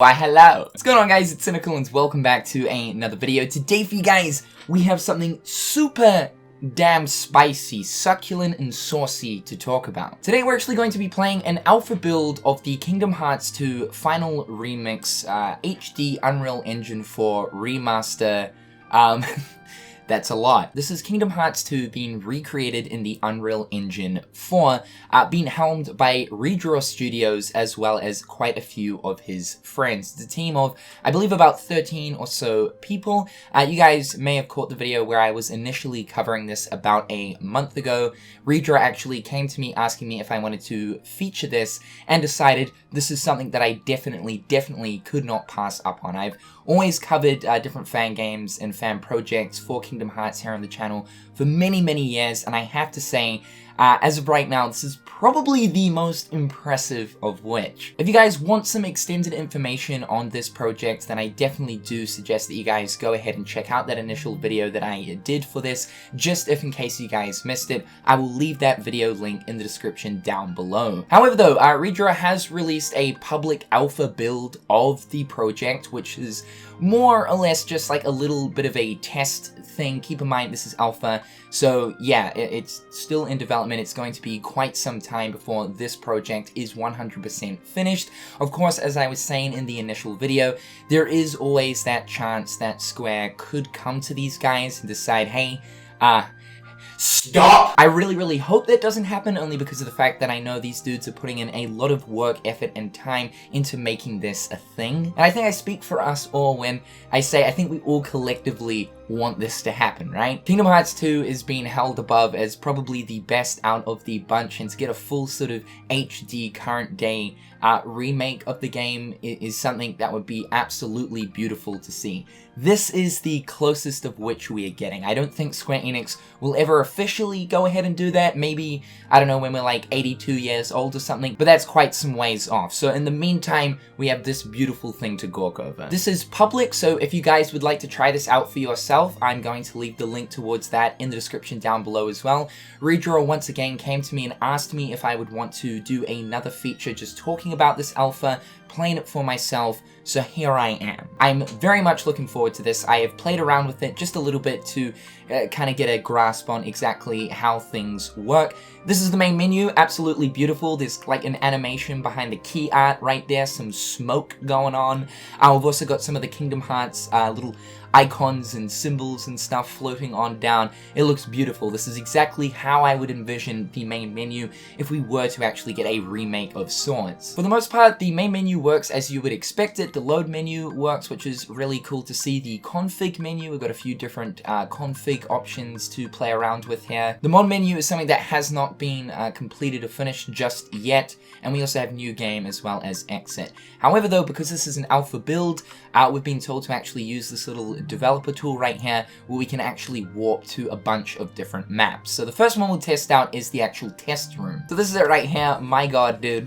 Why hello! What's going on guys, it's Cynical and welcome back to another video. Today for you guys, we have something super damn spicy, succulent and saucy to talk about. Today we're actually going to be playing an alpha build of the Kingdom Hearts 2 Final Remix HD Unreal Engine 4 remaster. That's a lot. This is Kingdom Hearts 2 being recreated in the Unreal Engine 4, being helmed by R3draws Studios as well as quite a few of his friends. It's a team of, I believe, about 13 or so people. You guys may have caught the video where I was initially covering this about a month ago. R3draws actually came to me asking me if I wanted to feature this and decided this is something that I definitely could not pass up on. I've always covered different fan games and fan projects for Kingdom Hearts here on the channel for many years, and I have to say, as of right now, this is probably the most impressive of which. If you guys want some extended information on this project, then I definitely do suggest that you guys go ahead and check out that initial video that I did for this, just if in case you guys missed it. I will leave that video link in the description down below. However though, R3draws has released a public alpha build of the project, which is more or less just like a little bit of a test thing. Keep in mind this is alpha, so yeah, it's still in development. It's going to be quite some time before this project is 100% finished. Of course, as I was saying in the initial video, there is always that chance that Square could come to these guys and decide, hey, stop! I really hope that doesn't happen, only because of the fact that I know these dudes are putting in a lot of work, effort, and time into making this a thing. And I think I speak for us all when I say I think we all collectively want this to happen, right? Kingdom Hearts 2 is being held above as probably the best out of the bunch, and to get a full sort of HD current day remake of the game is something that would be absolutely beautiful to see. This is the closest of which we are getting. I don't think Square Enix will ever officially go ahead and do that. Maybe, I don't know, when we're like 82 years old or something, but that's quite some ways off. So in the meantime, we have this beautiful thing to gawk over. This is public, so if you guys would like to try this out for yourself, I'm going to leave the link towards that in the description down below as well. R3draws once again came to me and asked me if I would want to do another feature just talking about this alpha, playing it for myself, so here I am. I'm very much looking forward to this. I have played around with it just a little bit to kind of get a grasp on exactly how things work. This is the main menu, absolutely beautiful. There's like an animation behind the key art right there, some smoke going on. I've also got some of the Kingdom Hearts little icons and symbols and stuff floating on down. It looks beautiful. This is exactly how I would envision the main menu if we were to actually get a remake of sorts. For the most part, the main menu works as you would expect it. The load menu works, which is really cool to see. The config menu, we've got a few different config options to play around with here. The mod menu is something that has not been completed or finished just yet, and we also have new game as well as exit. However though, because this is an alpha build, we've been told to actually use this little developer tool right here where we can actually warp to a bunch of different maps. So the first one we'll test out is the actual test room. So this is it right here. My god, dude.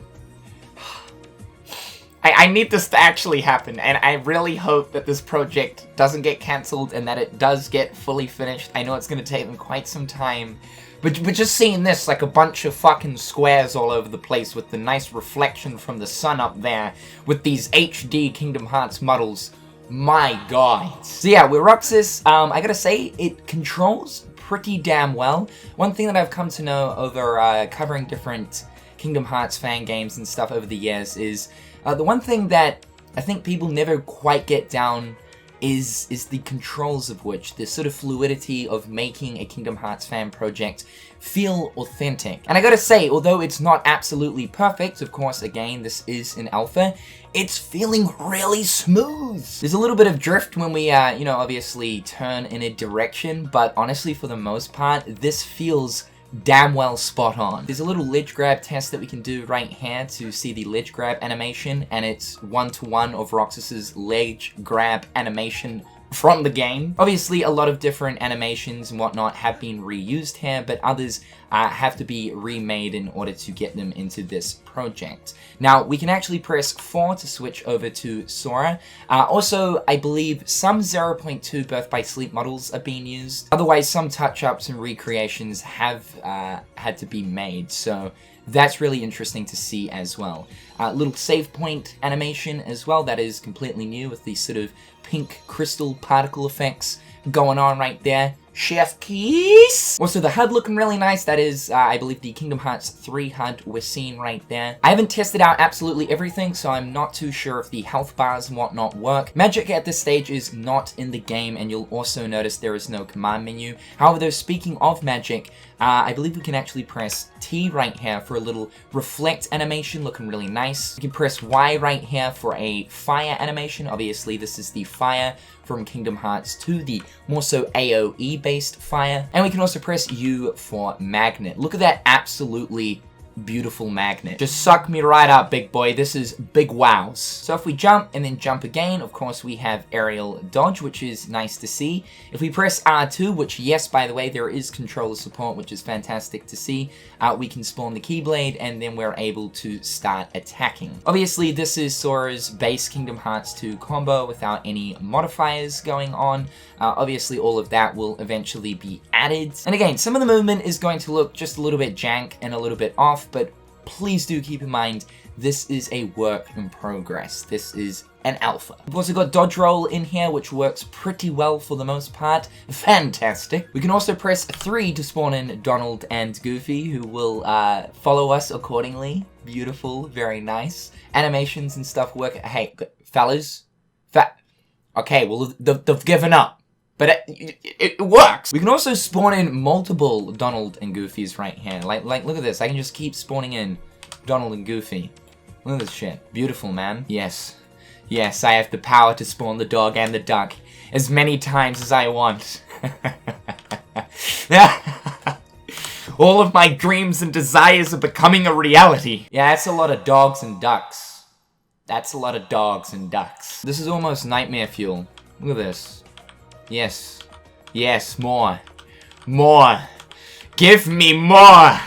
I need this to actually happen, and I really hope that this project doesn't get cancelled and that it does get fully finished. I know it's going to take them quite some time, but just seeing this, like a bunch of fucking squares all over the place with the nice reflection from the sun up there, with these HD Kingdom Hearts models, my god. So yeah, with Roxas, I gotta say, it controls pretty damn well. One thing that I've come to know over covering different Kingdom Hearts fan games and stuff over the years is the one thing that I think people never quite get down is the controls of which, the sort of fluidity of making a Kingdom Hearts fan project feel authentic. And I gotta say, although it's not absolutely perfect, of course, again, this is an alpha, it's feeling really smooth. There's a little bit of drift when we, you know, obviously turn in a direction, but honestly, for the most part, this feels damn well spot on. There's a little ledge grab test that we can do right here to see the ledge grab animation, and it's 1-to-1 of Roxas's ledge grab animation from the game. Obviously, a lot of different animations and whatnot have been reused here, but others have to be remade in order to get them into this project. Now, we can actually press 4 to switch over to Sora. Also, I believe some 0.2 Birth by Sleep models are being used. Otherwise, some touch-ups and recreations have had to be made, so that's really interesting to see as well. Little save point animation as well, that is completely new with these sort of pink crystal particle effects going on right there. Chef keys! Also, the HUD looking really nice. That is, I believe, the Kingdom Hearts 3 HUD we're seeing right there. I haven't tested out absolutely everything, so I'm not too sure if the health bars and whatnot work. Magic at this stage is not in the game, and you'll also notice there is no command menu. However, though, speaking of magic, I believe we can actually press T right here for a little reflect animation, looking really nice. You can press Y right here for a fire animation. Obviously, this is the fire from Kingdom Hearts 2, the more so AoE based fire. And we can also press U for magnet. Look at that absolutely beautiful magnet. Just suck me right up, big boy. This is big wows. So if we jump and then jump again, of course we have aerial dodge, which is nice to see. If we press R2, which yes, by the way, there is controller support, which is fantastic to see, we can spawn the Keyblade and then we're able to start attacking. Obviously, this is Sora's base Kingdom Hearts 2 combo without any modifiers going on. Obviously, all of that will eventually be added. And again, some of the movement is going to look just a little bit jank and a little bit off, but please do keep in mind, this is a work in progress. This is an alpha. We've also got dodge roll in here, which works pretty well for the most part. Fantastic. We can also press 3 to spawn in Donald and Goofy, who will follow us accordingly. Beautiful, very nice. Animations and stuff work. Hey, fellas. Okay, well, they've given up. But it works! We can also spawn in multiple Donald and Goofies right here. Like, look at this. I can just keep spawning in Donald and Goofy. Look at this shit. Beautiful, man. Yes. Yes, I have the power to spawn the dog and the duck as many times as I want. All of my dreams and desires are becoming a reality. Yeah, that's a lot of dogs and ducks. That's a lot of dogs and ducks. This is almost nightmare fuel. Look at this. Yes. Yes, more. More. Give me more.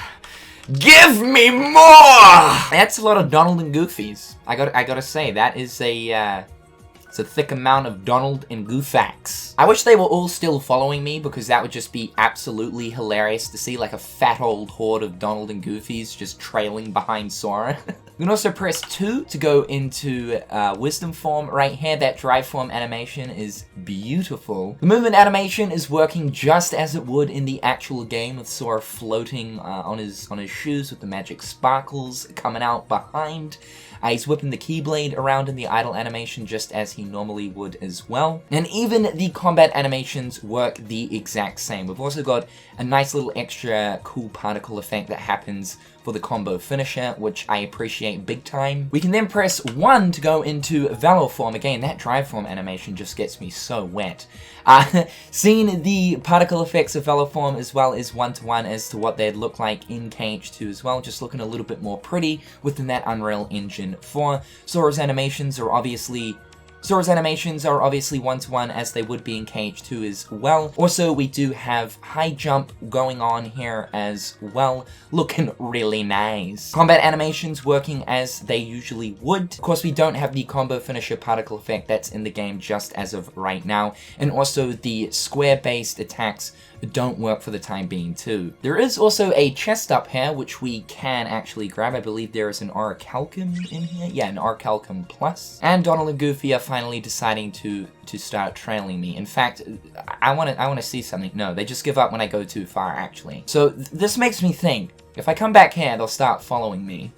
Give me more! That's a lot of Donald and Goofies. I gotta say, that is it's a thick amount of Donald and Goofax. I wish they were all still following me, because that would just be absolutely hilarious to see, like a fat old horde of Donald and Goofies just trailing behind Sora. You can also press 2 to go into Wisdom form right here. That drive form animation is beautiful. The movement animation is working just as it would in the actual game, with Sora floating on his shoes with the magic sparkles coming out behind. He's whipping the Keyblade around in the idle animation just as he normally would as well. And even the combat animations work the exact same. We've also got a nice little extra cool particle effect that happens for the combo finisher, which I appreciate big time. We can then press 1 to go into Valor form. Again, that drive form animation just gets me so wet. Seeing the particle effects of Valor form as well is one-to-one as to what they'd look like in KH2 as well, just looking a little bit more pretty within that Unreal Engine 4. Sora's animations are obviously one-to-one as they would be in KH2 as well. Also, we do have high jump going on here as well, looking really nice. Combat animations working as they usually would. Of course, we don't have the combo finisher particle effect that's in the game just as of right now. And also, the square-based attacks don't work for the time being too. There is also a chest up here, which we can actually grab. I believe there is an Orichalcum in here. Yeah, an Orichalcum Plus. And Donald and Goofy are finally deciding to start trailing me. In fact, I want to see something. No, they just give up when I go too far, actually. So this makes me think, if I come back here, they'll start following me.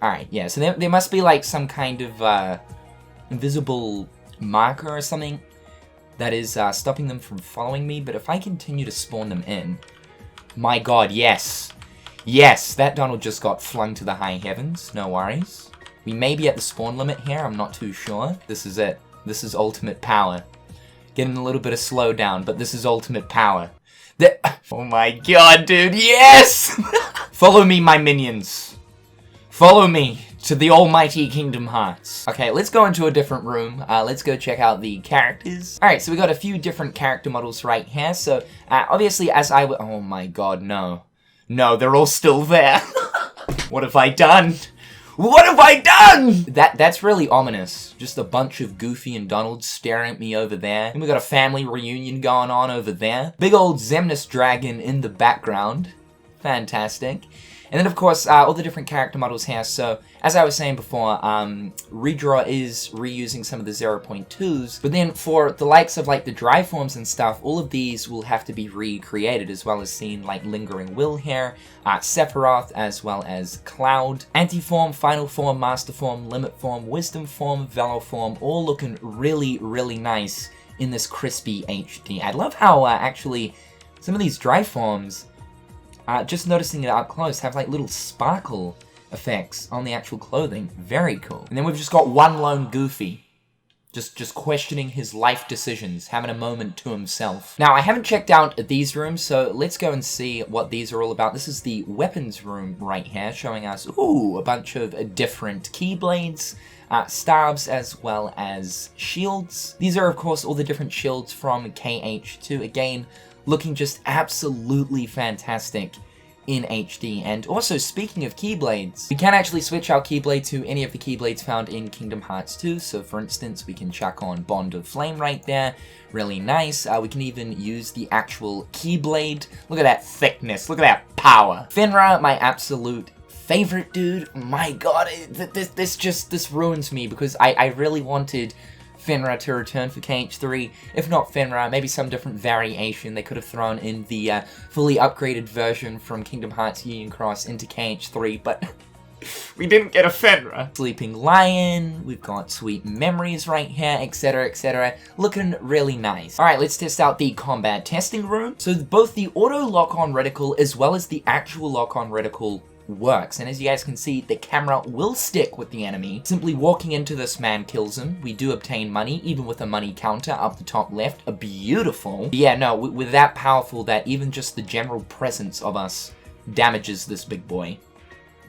Alright, yeah, so there must be like some kind of invisible marker or something that is stopping them from following me, but if I continue to spawn them in, my god, yes. Yes, that Donald just got flung to the high heavens, no worries. We may be at the spawn limit here, I'm not too sure. This is it. This is ultimate power. Getting a little bit of slowdown, but this is ultimate power. Oh my god, dude, yes! Follow me, my minions. Follow me to the almighty Kingdom Hearts. Okay, let's go into a different room. Let's go check out the characters. Alright, so we got a few different character models right here. So, obviously, as I would... Oh my god, no. No, they're all still there. What have I done? What have I done? That's really ominous. Just a bunch of Goofy and Donald staring at me over there. And we got a family reunion going on over there. Big old Xemnas dragon in the background. Fantastic. And then, of course, all the different character models here. So, as I was saying before, Redraw is reusing some of the 0.2s. But then for the likes of, like, the dry forms and stuff, all of these will have to be recreated, as well as seeing, like, Lingering Will here, Sephiroth, as well as Cloud. Anti-form, Final Form, Master Form, Limit Form, Wisdom Form, Valor Form, all looking really, really nice in this crispy HD. I love how, actually, some of these dry forms, just noticing it up close, have like little sparkle effects on the actual clothing. Very cool. And then we've just got one lone Goofy, just questioning his life decisions, having a moment to himself. Now, I haven't checked out these rooms, so let's go and see what these are all about. This is the weapons room right here, showing us, ooh, a bunch of different keyblades, stabs, as well as shields. These are, of course, all the different shields from KH2. Again, looking just absolutely fantastic in HD. And also, speaking of Keyblades, we can actually switch our Keyblade to any of the Keyblades found in Kingdom Hearts 2. So, for instance, we can chuck on Bond of Flame right there. Really nice. We can even use the actual Keyblade. Look at that thickness. Look at that power. Fenrir, my absolute favorite dude. My god, this ruins me, because I really wanted Fenrir to return for KH3. If not Fenrir, maybe some different variation they could have thrown in the fully upgraded version from Kingdom Hearts Union Cross into KH3, but we didn't get a Fenrir. Sleeping Lion, we've got Sweet Memories right here, etc, etc. Looking really nice. Alright, let's test out the combat testing room. So both the auto lock-on reticle as well as the actual lock-on reticle works, and as you guys can see, the camera will stick with the enemy. Simply walking into this man kills him. We do obtain money, even with a money counter up the top left. A beautiful. Yeah, no, we're that powerful that even just the general presence of us damages this big boy.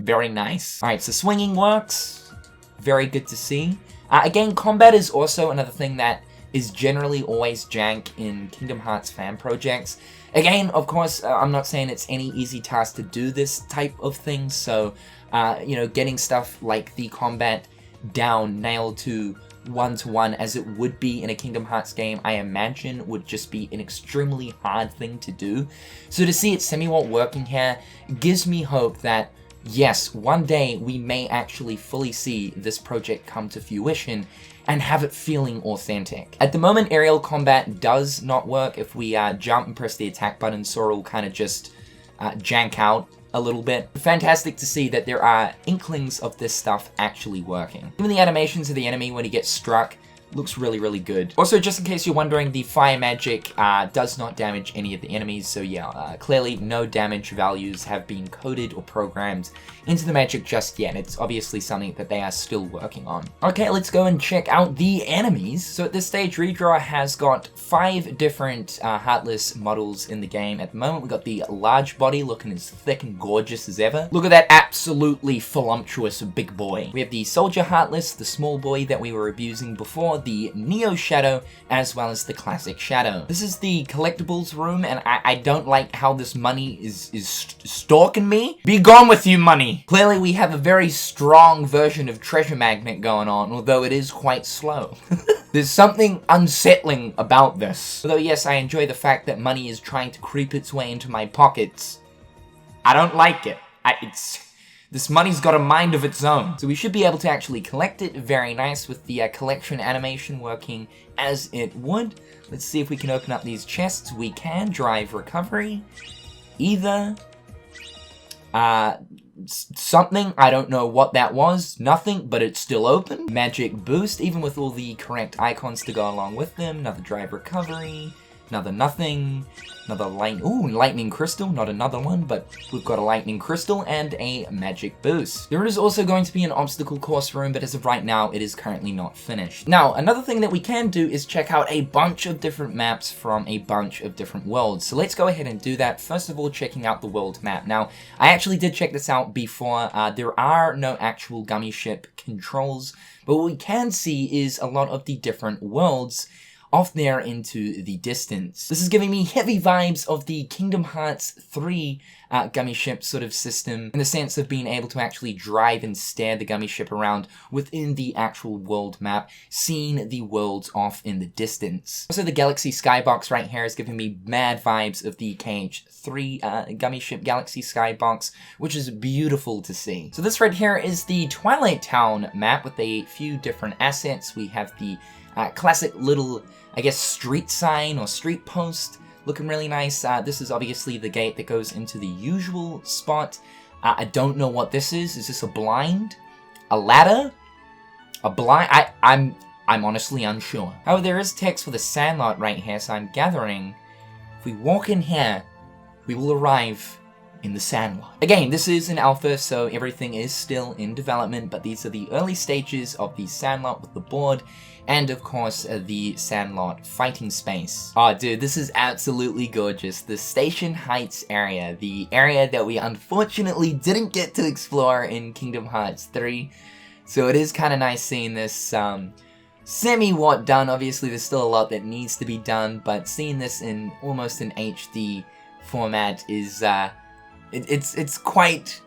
Very nice. Alright, so swinging works. Very good to see. Again, combat is also another thing that is generally always jank in Kingdom Hearts fan projects. Again, of course, I'm not saying it's any easy task to do this type of thing, so, you know, getting stuff like the combat down, nailed to one-to-one as it would be in a Kingdom Hearts game, I imagine would just be an extremely hard thing to do. So to see it semi-well working here gives me hope that, yes, one day we may actually fully see this project come to fruition and have it feeling authentic. At the moment, aerial combat does not work. If we jump and press the attack button, Sora will kind of just jank out a little bit. Fantastic to see that there are inklings of this stuff actually working. Even the animations of the enemy when he gets struck looks really, really good. Also, just in case you're wondering, the fire magic does not damage any of the enemies, so yeah, clearly no damage values have been coded or programmed into the magic just yet. It's obviously something that they are still working on. Okay, let's go and check out the enemies. So at this stage, Redraw has got 5 different Heartless models in the game. At the moment, we've got the large body looking as thick and gorgeous as ever. Look at that absolutely voluptuous big boy. We have the Soldier Heartless, the small boy that we were abusing before, the Neo Shadow, as well as the Classic Shadow. This is the collectibles room, and I don't like how this money is stalking me. Be gone with you, money! Clearly, we have a very strong version of Treasure Magnet going on, although it is quite slow. There's something unsettling about this. Although, yes, I enjoy the fact that money is trying to creep its way into my pockets. I don't like it. This money's got a mind of its own. So we should be able to actually collect it. Very nice, with the collection animation working as it would. Let's see if we can open up these chests. We can. Drive recovery. Either. Something. I don't know what that was. Nothing, but it's still open. Magic boost, even with all the correct icons to go along with them. Another drive recovery. Another nothing. Another lightning crystal. Not another one, but we've got a lightning crystal and a magic boost. There is also going to be an obstacle course room, but as of right now, it is currently not finished. Now, another thing that we can do is check out a bunch of different maps from a bunch of different worlds. So let's go ahead and do that. First of all, checking out the world map. Now, I actually did check this out before. There are no actual gummy ship controls, but what we can see is a lot of the different worlds off there into the distance. This is giving me heavy vibes of the Kingdom Hearts 3 gummy ship sort of system, in the sense of being able to actually drive and steer the gummy ship around within the actual world map, seeing the worlds off in the distance. Also, the Galaxy Skybox right here is giving me mad vibes of the KH3 gummy ship Galaxy Skybox, which is beautiful to see. So this right here is the Twilight Town map with a few different assets. We have the classic little, I guess, street sign or street post looking really nice. This is obviously the gate that goes into the usual spot. I don't know what this is. Is this a blind? A ladder? A blind? I'm honestly unsure. However, there is text for the Sandlot right here, so I'm gathering if we walk in here, we will arrive in the Sandlot. Again, this is an alpha, so everything is still in development, but these are the early stages of the Sandlot with the board, and of course, the Sandlot fighting space. Oh dude, this is absolutely gorgeous. The Station Heights area, the area that we unfortunately didn't get to explore in Kingdom Hearts 3. So it is kind of nice seeing this semi-what done. Obviously, there's still a lot that needs to be done, but seeing this in almost an HD format is, it's quite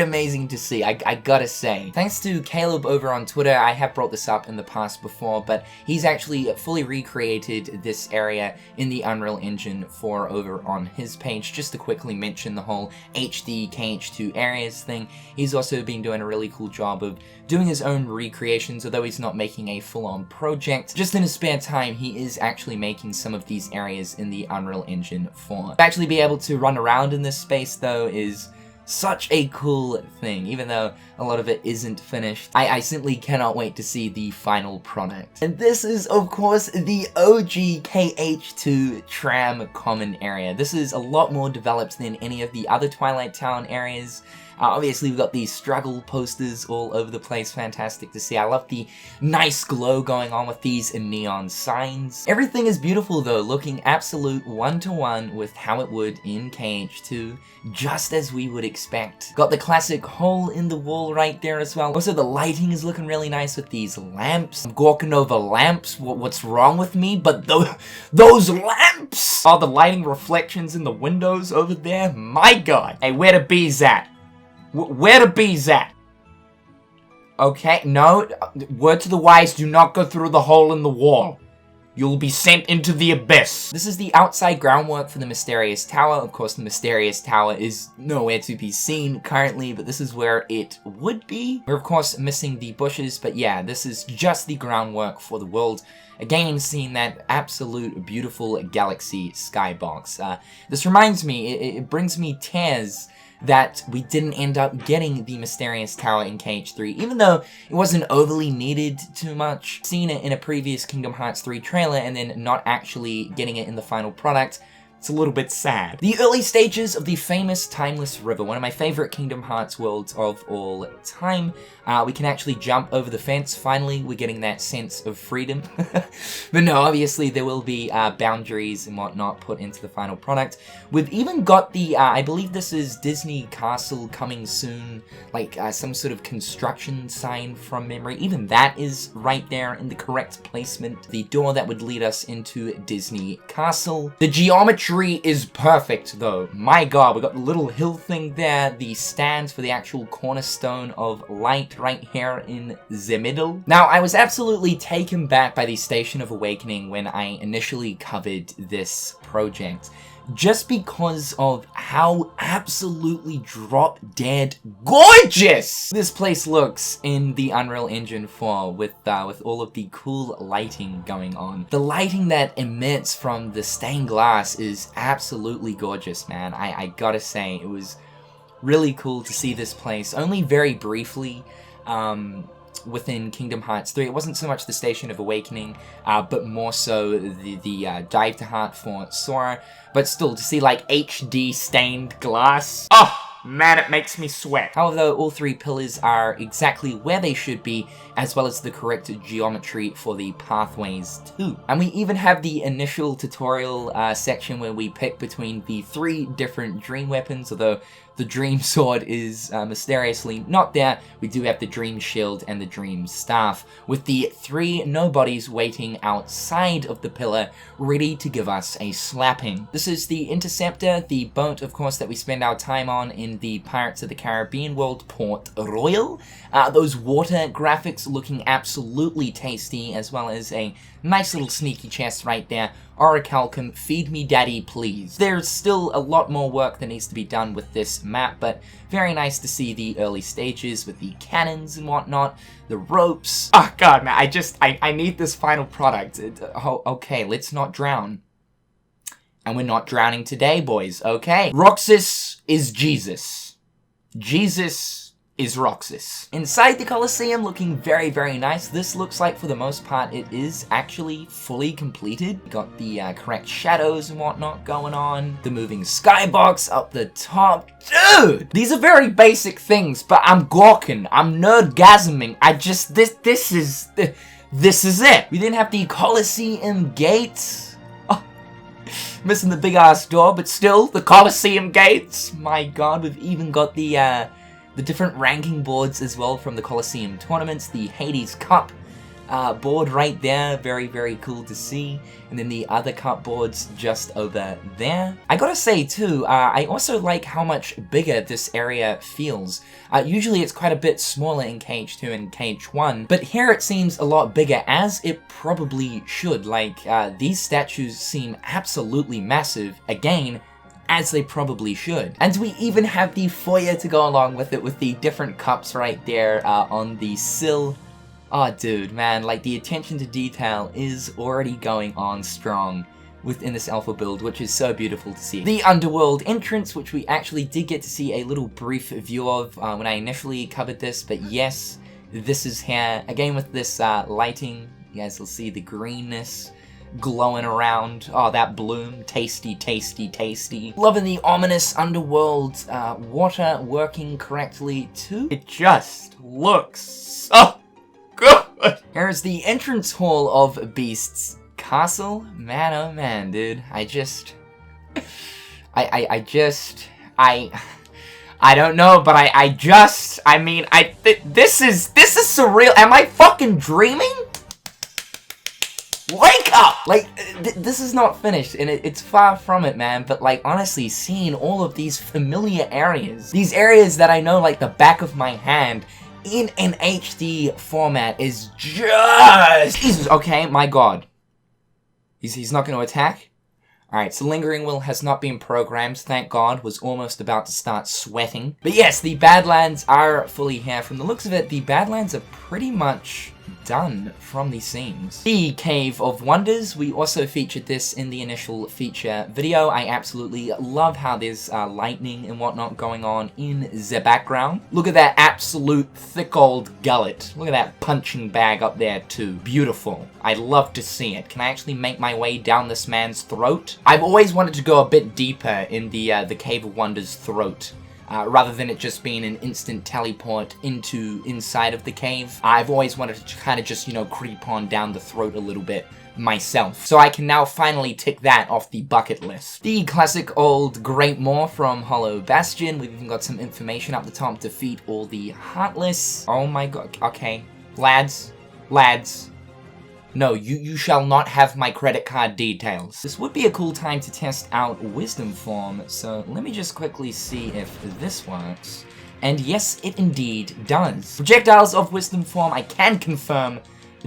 amazing to see, I gotta say. Thanks to Caleb over on Twitter, I have brought this up in the past before, but he's actually fully recreated this area in the Unreal Engine 4 over on his page. Just to quickly mention the whole HD KH2 areas thing, he's also been doing a really cool job of doing his own recreations, although he's not making a full-on project. Just in his spare time, he is actually making some of these areas in the Unreal Engine 4. To actually be able to run around in this space, though, is such a cool thing. Even though a lot of it isn't finished, I simply cannot wait to see the final product. And this is, of course, the OG KH2 tram common area. This is a lot more developed than any of the other Twilight Town areas. Obviously, we've got these struggle posters all over the place. Fantastic to see. I love the nice glow going on with these neon signs. Everything is beautiful, though, looking absolute one-to-one with how it would in KH2, just as we would expect. Got the classic hole in the wall right there as well. Also, the lighting is looking really nice with these lamps. I'm gawking over lamps. What's wrong with me? But those lamps! Oh, the lighting reflections in the windows over there. My God. Hey, where the bees at? Where the bees at? Okay, no. Word to the wise, do not go through the hole in the wall. You'll be sent into the abyss. This is the outside groundwork for the Mysterious Tower. Of course, the Mysterious Tower is nowhere to be seen currently, but this is where it would be. We're, of course, missing the bushes, but yeah, this is just the groundwork for the world. Again, seeing that absolute beautiful galaxy skybox. This reminds me, it brings me tears that we didn't end up getting the Mysterious Tower in KH3, even though it wasn't overly needed too much. Seeing it in a previous Kingdom Hearts 3 trailer and then not actually getting it in the final product, it's a little bit sad. The early stages of the famous Timeless River, one of my favorite Kingdom Hearts worlds of all time. We can actually jump over the fence. Finally, we're getting that sense of freedom. But no, obviously there will be boundaries and whatnot put into the final product. We've even got the, I believe this is Disney Castle coming soon, like some sort of construction sign from memory. Even that is right there in the correct placement. The door that would lead us into Disney Castle. The geometry is perfect though. My God, we got the little hill thing there, the stands for the actual cornerstone of light right here in the middle. Now, I was absolutely taken back by the Station of Awakening when I initially covered this project, just because of how absolutely drop-dead gorgeous this place looks in the Unreal Engine 4 with all of the cool lighting going on. The lighting that emits from the stained glass is absolutely gorgeous, man. I gotta say, it was really cool to see this place, only very briefly, within Kingdom Hearts 3. It wasn't so much the Station of Awakening, but more so the Dive to Heart for Sora. But still, to see like HD stained glass, oh man, it makes me sweat. However, all three pillars are exactly where they should be, as well as the correct geometry for the pathways too. And we even have the initial tutorial section where we pick between the 3 different dream weapons, although The Dream Sword is mysteriously not there. We do have the Dream Shield and the Dream Staff, with the 3 nobodies waiting outside of the pillar, ready to give us a slapping. This is the Interceptor, the boat, of course, that we spend our time on in the Pirates of the Caribbean world, Port Royal. Those water graphics looking absolutely tasty, as well as a nice little sneaky chest right there. Orichalcum, feed me daddy, please. There's still a lot more work that needs to be done with this map, but very nice to see the early stages with the cannons and whatnot, the ropes. Oh god, man, I need this final product. Okay, let's not drown. And we're not drowning today, boys, okay? Roxas is Jesus. Jesus is Roxas. Inside the Colosseum, looking very, very nice. This looks like, for the most part, it is actually fully completed. Got the correct shadows and whatnot going on. The moving skybox up the top. Dude! These are very basic things, but I'm gawking. I'm nerdgasming. This is it. We then have the Colosseum gates. Oh, missing the big ass door, but still, the Colosseum gates. My god, we've even got the different ranking boards as well from the Colosseum tournaments, the Hades Cup board right there, very, very cool to see, and then the other cup boards just over there. I gotta say too, I also like how much bigger this area feels. Usually it's quite a bit smaller in Cage 2 and Cage 1, but here it seems a lot bigger, as it probably should. Like, these statues seem absolutely massive, again, as they probably should. And we even have the foyer to go along with it, with the different cups right there on the sill. Oh, dude, man, like, the attention to detail is already going on strong within this alpha build, which is so beautiful to see. The underworld entrance, which we actually did get to see a little brief view of when I initially covered this, but yes, this is here. Again, with this lighting, you guys will see the greenness glowing around. Oh, that bloom. Tasty, tasty, tasty. Loving the ominous underworld water working correctly too. It just looks so good. Here is the entrance hall of Beast's castle. Man, oh man, dude. I don't know, but this is surreal. Am I fucking dreaming? Wake up! Like, this is not finished, and it's far from it, man, but, like, honestly, seeing all of these familiar areas, these areas that I know like the back of my hand, in an HD format is just... Jesus, okay, my god. He's not going to attack? Alright, so Lingering Will has not been programmed, thank god, was almost about to start sweating. But yes, the Badlands are fully here. From the looks of it, the Badlands are pretty much done from these scenes. The Cave of Wonders, we also featured this in the initial feature video. I absolutely love how there's lightning and whatnot going on in the background. Look at that absolute thick old gullet. Look at that punching bag up there too. Beautiful. I love to see it. Can I actually make my way down this man's throat? I've always wanted to go a bit deeper in the Cave of Wonders throat. Rather than it just being an instant teleport inside of the cave. I've always wanted to kind of just, you know, creep on down the throat a little bit myself. So I can now finally tick that off the bucket list. The classic old Great Maw from Hollow Bastion. We've even got some information up the top. Defeat all the Heartless. Oh my god. Okay. Lads. No, you shall not have my credit card details. This would be a cool time to test out Wisdom Form, so let me just quickly see if this works. And yes, it indeed does. Projectiles of Wisdom Form, I can confirm,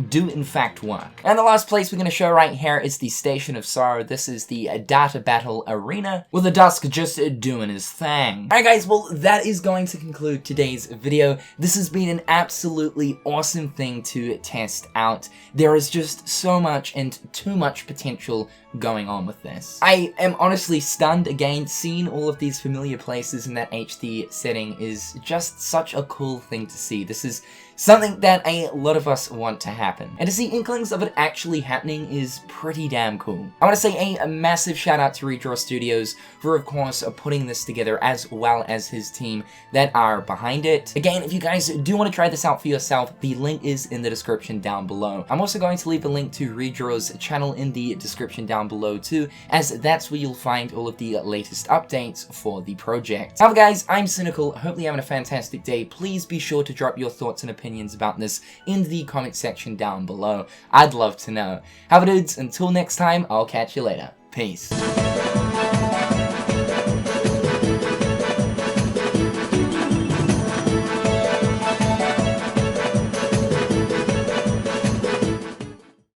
do in fact work. And the last place we're going to show right here is the Station of Sorrow. This is the data battle arena, with the Dusk just doing his thing. Alright guys, well that is going to conclude today's video. This has been an absolutely awesome thing to test out. There is just so much and too much potential going on with this. I am honestly stunned. Again, seeing all of these familiar places in that HD setting is just such a cool thing to see. This is Something that a lot of us want to happen. And to see inklings of it actually happening is pretty damn cool. I want to say a massive shout out to R3draws Studios for, of course, putting this together, as well as his team that are behind it. Again, if you guys do want to try this out for yourself, the link is in the description down below. I'm also going to leave a link to R3draws' channel in the description down below too, as that's where you'll find all of the latest updates for the project. However guys, I'm Cynical, hope you're having a fantastic day. Please be sure to drop your thoughts and opinions about this in the comment section down below. I'd love to know. However dudes, until next time, I'll catch you later. Peace.